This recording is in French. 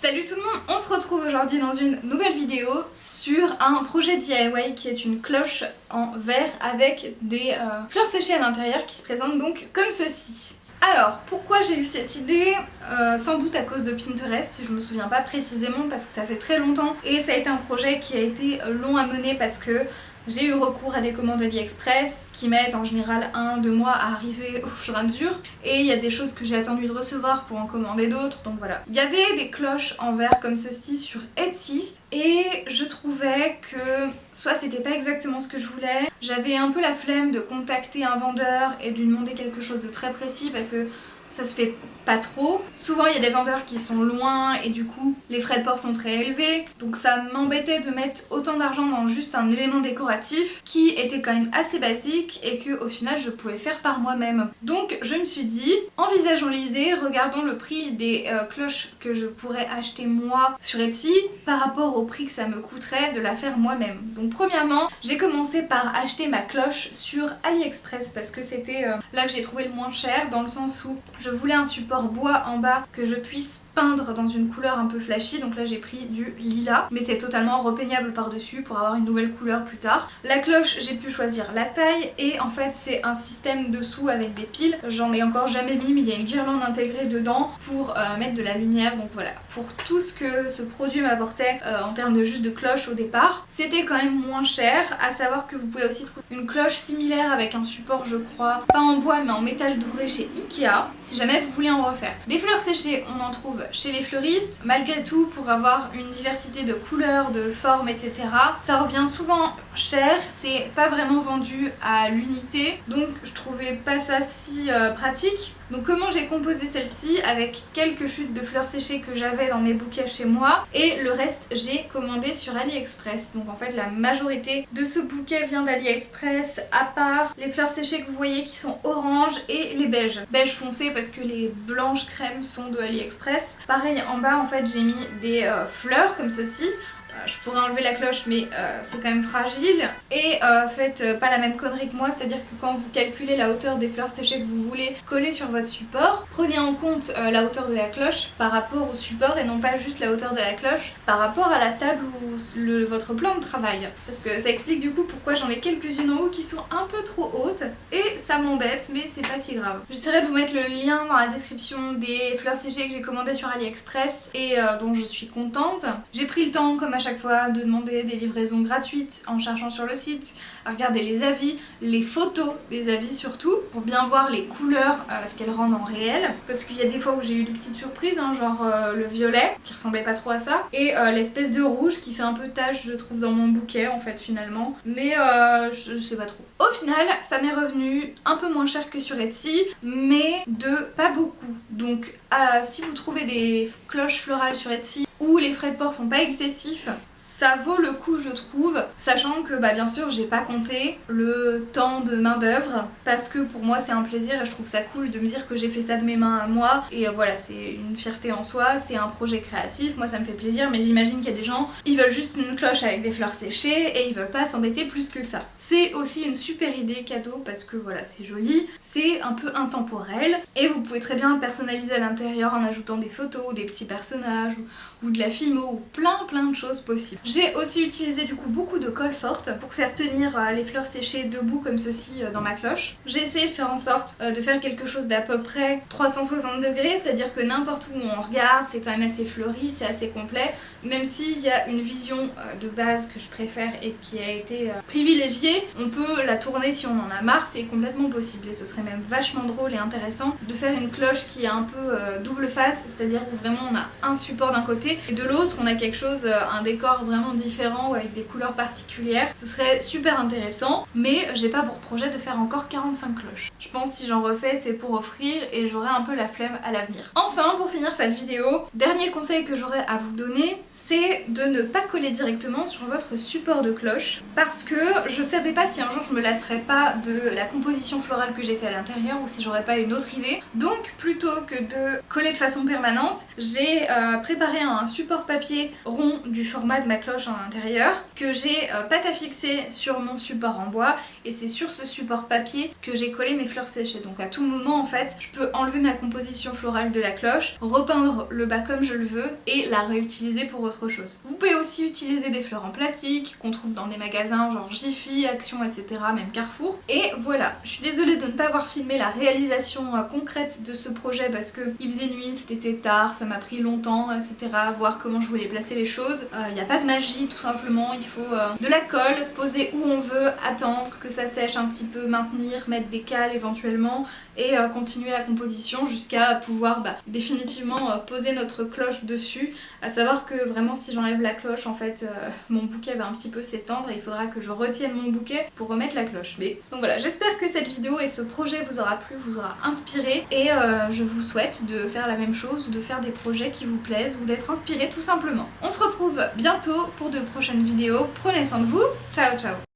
Salut tout le monde, on se retrouve aujourd'hui dans une nouvelle vidéo sur un projet DIY qui est une cloche en verre avec des fleurs séchées à l'intérieur qui se présentent donc comme ceci. Alors, pourquoi j'ai eu cette idée? Sans doute à cause de Pinterest, je me souviens pas précisément parce que ça fait très longtemps et ça a été un projet qui a été long à mener parce que j'ai eu recours à des commandes AliExpress qui mettent en général 1-2 mois à arriver au fur et à mesure et il y a des choses que j'ai attendu de recevoir pour en commander d'autres, donc voilà. Il y avait des cloches en verre comme ceci sur Etsy et je trouvais que soit c'était pas exactement ce que je voulais, j'avais un peu la flemme de contacter un vendeur et de lui demander quelque chose de très précis parce que ça se fait pas trop. Souvent il y a des vendeurs qui sont loin et du coup les frais de port sont très élevés, donc ça m'embêtait de mettre autant d'argent dans juste un élément décoratif qui était quand même assez basique et que au final je pouvais faire par moi-même. Donc je me suis dit, envisageons l'idée, regardons le prix des cloches que je pourrais acheter moi sur Etsy par rapport au prix que ça me coûterait de la faire moi-même. Donc premièrement j'ai commencé par acheter ma cloche sur AliExpress parce que c'était là que j'ai trouvé le moins cher, dans le sens où je voulais un support bois en bas que je puisse peindre dans une couleur un peu flashy, donc là j'ai pris du lilas, mais c'est totalement repeignable par dessus pour avoir une nouvelle couleur plus tard. La cloche, j'ai pu choisir la taille et en fait c'est un système dessous avec des piles, j'en ai encore jamais mis mais il y a une guirlande intégrée dedans pour mettre de la lumière, donc voilà. Pour tout ce que ce produit m'apportait en termes de juste de cloche au départ, c'était quand même moins cher, à savoir que vous pouvez aussi trouver une cloche similaire avec un support je crois, pas en bois mais en métal doré chez Ikea, si jamais vous voulez en refaire. Des fleurs séchées, on en trouve chez les fleuristes. Malgré tout, pour avoir une diversité de couleurs, de formes, etc., ça revient souvent cher, c'est pas vraiment vendu à l'unité, donc je trouvais pas ça si pratique. Donc comment j'ai composé celle-ci? Avec quelques chutes de fleurs séchées que j'avais dans mes bouquets chez moi, et le reste j'ai commandé sur AliExpress. Donc en fait la majorité de ce bouquet vient d'AliExpress, à part les fleurs séchées que vous voyez qui sont orange et les beiges. Beige foncé parce que les blanches crème sont de AliExpress. Pareil en bas en fait j'ai mis des fleurs comme ceci. Je pourrais enlever la cloche mais c'est quand même fragile et faites pas la même connerie que moi, c'est à dire que quand vous calculez la hauteur des fleurs séchées que vous voulez coller sur votre support, prenez en compte la hauteur de la cloche par rapport au support et non pas juste la hauteur de la cloche par rapport à la table ou votre plan de travail, parce que ça explique du coup pourquoi j'en ai quelques-unes en haut qui sont un peu trop hautes et ça m'embête, mais c'est pas si grave. J'essaierai de vous mettre le lien dans la description des fleurs séchées que j'ai commandées sur AliExpress et dont je suis contente. J'ai pris le temps comme à chaque fois de demander des livraisons gratuites en cherchant sur le site, à regarder les avis, les photos des avis surtout, pour bien voir les couleurs, ce qu'elles rendent en réel, parce qu'il y a des fois où j'ai eu des petites surprises, hein, genre le violet qui ressemblait pas trop à ça, et l'espèce de rouge qui fait un peu tache je trouve dans mon bouquet en fait finalement, mais je sais pas trop. Au final ça m'est revenu un peu moins cher que sur Etsy, mais de pas beaucoup, donc si vous trouvez des cloches florales sur Etsy où les frais de port sont pas excessifs, ça vaut le coup je trouve, sachant que bien sûr j'ai pas compté le temps de main d'œuvre parce que pour moi c'est un plaisir et je trouve ça cool de me dire que j'ai fait ça de mes mains à moi et voilà, c'est une fierté en soi, c'est un projet créatif, moi ça me fait plaisir, mais j'imagine qu'il y a des gens, ils veulent juste une cloche avec des fleurs séchées et ils veulent pas s'embêter plus que ça. C'est aussi une super idée cadeau parce que voilà, c'est joli, c'est un peu intemporel et vous pouvez très bien le personnaliser à l'intérieur en ajoutant des photos, des petits personnages ou de la filmo ou plein de choses possibles. J'ai aussi utilisé du coup beaucoup de colle forte pour faire tenir les fleurs séchées debout comme ceci dans ma cloche. J'ai essayé de faire en sorte de faire quelque chose d'à peu près 360 degrés, c'est-à-dire que n'importe où on regarde c'est quand même assez fleuri, c'est assez complet, même s'il y a une vision de base que je préfère et qui a été privilégiée, on peut la tourner si on en a marre, c'est complètement possible et ce serait même vachement drôle et intéressant de faire une cloche qui a un peu double face, c'est-à-dire où vraiment on a un support d'un côté et de l'autre on a quelque chose, un décor vraiment différent ou avec des couleurs particulières. Ce serait super intéressant, mais j'ai pas pour projet de faire encore 45 cloches. Je pense si j'en refais c'est pour offrir et j'aurai un peu la flemme à l'avenir. Enfin pour finir cette vidéo, dernier conseil que j'aurais à vous donner, c'est de ne pas coller directement sur votre support de cloche parce que je savais pas si un jour je me lasserais pas de la composition florale que j'ai fait à l'intérieur ou si j'aurais pas une autre idée. Donc plutôt que de coller de façon permanente, j'ai préparé un support papier rond du format de ma cloche en intérieur que j'ai pâte à fixer sur mon support en bois, et c'est sur ce support papier que j'ai collé mes fleurs séchées. Donc à tout moment en fait je peux enlever ma composition florale de la cloche, repeindre le bas comme je le veux et la réutiliser pour autre chose. Vous pouvez aussi utiliser des fleurs en plastique qu'on trouve dans des magasins genre Jiffy, Action, etc., même Carrefour. Et voilà, je suis désolée de ne pas avoir filmé la réalisation concrète de ce projet parce que il faisait nuit, c'était tard, ça m'a pris longtemps, etc., voir comment je voulais placer les choses. Il n'y a pas de magie tout simplement, il faut de la colle, poser où on veut, attendre que ça sèche un petit peu, maintenir, mettre des cales éventuellement et continuer la composition jusqu'à pouvoir définitivement poser notre cloche dessus. À savoir que vraiment si j'enlève la cloche en fait mon bouquet va un petit peu s'étendre et il faudra que je retienne mon bouquet pour remettre la cloche. Mais donc voilà, j'espère que cette vidéo et ce projet vous aura plu, vous aura inspiré, et je vous souhaite de faire la même chose ou de faire des projets qui vous plaisent ou d'être inspiré tout simplement. On se retrouve bientôt pour de prochaines vidéos, prenez soin de vous, ciao ciao.